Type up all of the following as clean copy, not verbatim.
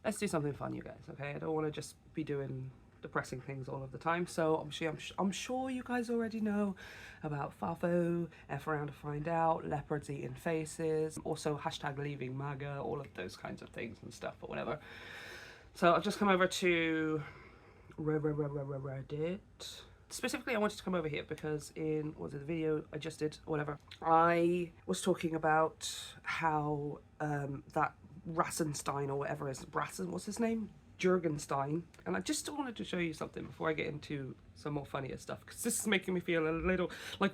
let's do something fun, you guys, okay? I don't want to just be doing depressing things all of the time. So I'm sure you guys already know about FAFO, F around to find out, leopards eating faces, also hashtag leaving maga, all of those kinds of things and stuff or whatever. So I've just come over to Reddit. Specifically, I wanted to come over here because in, what was it, the video I just did, whatever, I was talking about how that Rassenstein or whatever is, what's his name? Jurgenstein. And I just wanted to show you something before I get into some more funnier stuff, because this is making me feel a little, like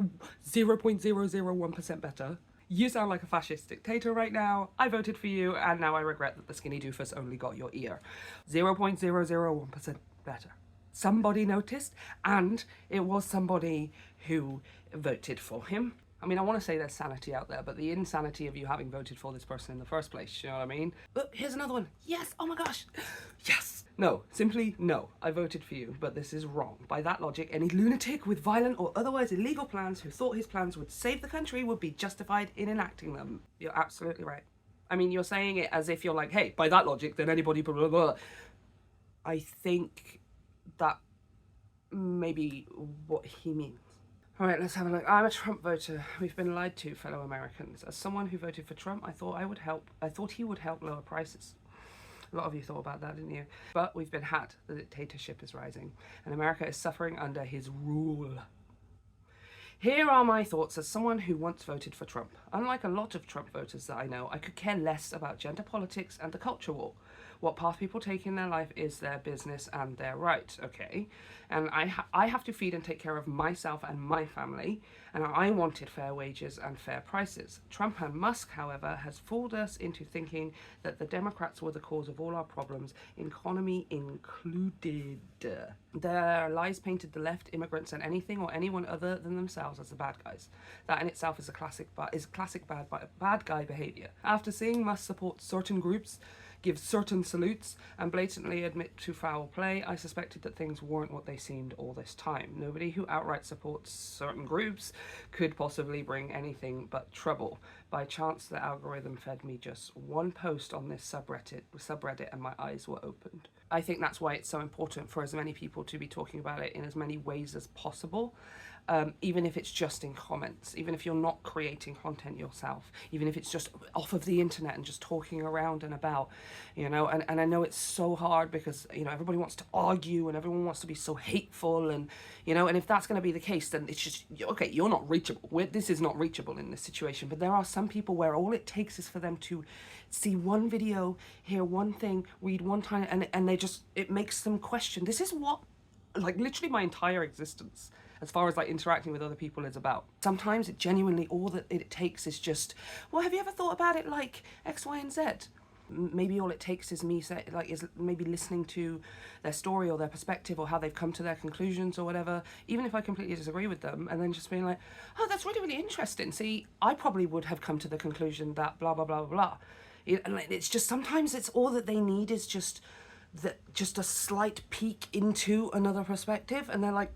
0.001% better. You sound like a fascist dictator right now. I voted for you, and now I regret that the skinny doofus only got your ear. 0.001% better. Somebody noticed, and it was somebody who voted for him. I mean, I want to say there's sanity out there, but the insanity of you having voted for this person in the first place, you know what I mean? But here's another one. Yes, oh my gosh. Yes. No, simply no. I voted for you, but this is wrong. By that logic, any lunatic with violent or otherwise illegal plans who thought his plans would save the country would be justified in enacting them. You're absolutely right. I mean, you're saying it as if you're like, hey, by that logic, then anybody blah, blah, blah. I think that may be what he means. All right, let's have a look. I'm a Trump voter. We've been lied to, fellow Americans. As someone who voted for Trump, I thought he would help lower prices. A lot of you thought about that, didn't you? But we've been had. The dictatorship is rising, and America is suffering under his rule. Here are my thoughts as someone who once voted for Trump. Unlike a lot of Trump voters that I know, I could care less about gender politics and the culture war. What path people take in their life is their business and their right, okay? And I have to feed and take care of myself and my family, and I wanted fair wages and fair prices. Trump and Musk, however, has fooled us into thinking that the Democrats were the cause of all our problems, economy included. Their lies painted the left, immigrants, and anything or anyone other than themselves as the bad guys. That in itself is classic bad guy behavior. After seeing Musk support certain groups, give certain salutes, and blatantly admit to foul play, I suspected that things weren't what they seemed all this time. Nobody who outright supports certain groups could possibly bring anything but trouble. By chance, the algorithm fed me just one post on this subreddit and my eyes were opened. I think that's why it's so important for as many people to be talking about it in as many ways as possible. Even if it's just in comments, even if you're not creating content yourself, even if it's just off of the internet and just talking around and about, you know, and I know it's so hard because, you know, everybody wants to argue and everyone wants to be so hateful and, you know, and if that's going to be the case, then it's just, okay, you're not reachable. This is not reachable in this situation, but there are some people where all it takes is for them to see one video, hear one thing, read one time, and they just, it makes them question. This is what, like, literally my entire existence as far as like interacting with other people is about. Sometimes it genuinely, all that it takes is just, well, have you ever thought about it like X, Y, and Z? Maybe all it takes is me is maybe listening to their story or their perspective or how they've come to their conclusions or whatever, even if I completely disagree with them, and then just being like, oh, that's really, really interesting. See, I probably would have come to the conclusion that blah, blah, blah, blah, blah. It's just, sometimes it's all that they need is just a slight peek into another perspective, and they're like,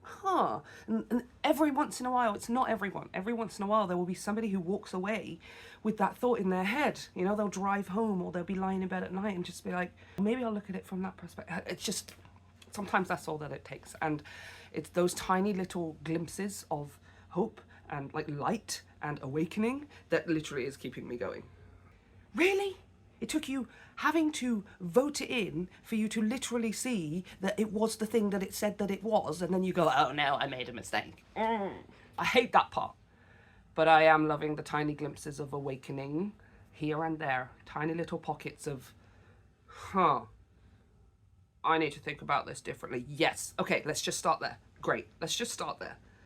huh. And every once in a while, it's not everyone, every once in a while there will be somebody who walks away with that thought in their head. You know, they'll drive home or they'll be lying in bed at night and just be like, maybe I'll look at it from that perspective. It's just, sometimes that's all that it takes. And it's those tiny little glimpses of hope and like light and awakening that literally is keeping me going. Really? It took you having to vote it in for you to literally see that it was the thing that it said that it was, and then you go, oh no, I made a mistake. I hate that part. But I am loving the tiny glimpses of awakening here and there. Tiny little pockets of, I need to think about this differently. Yes. Okay, let's just start there. Great. Let's just start there.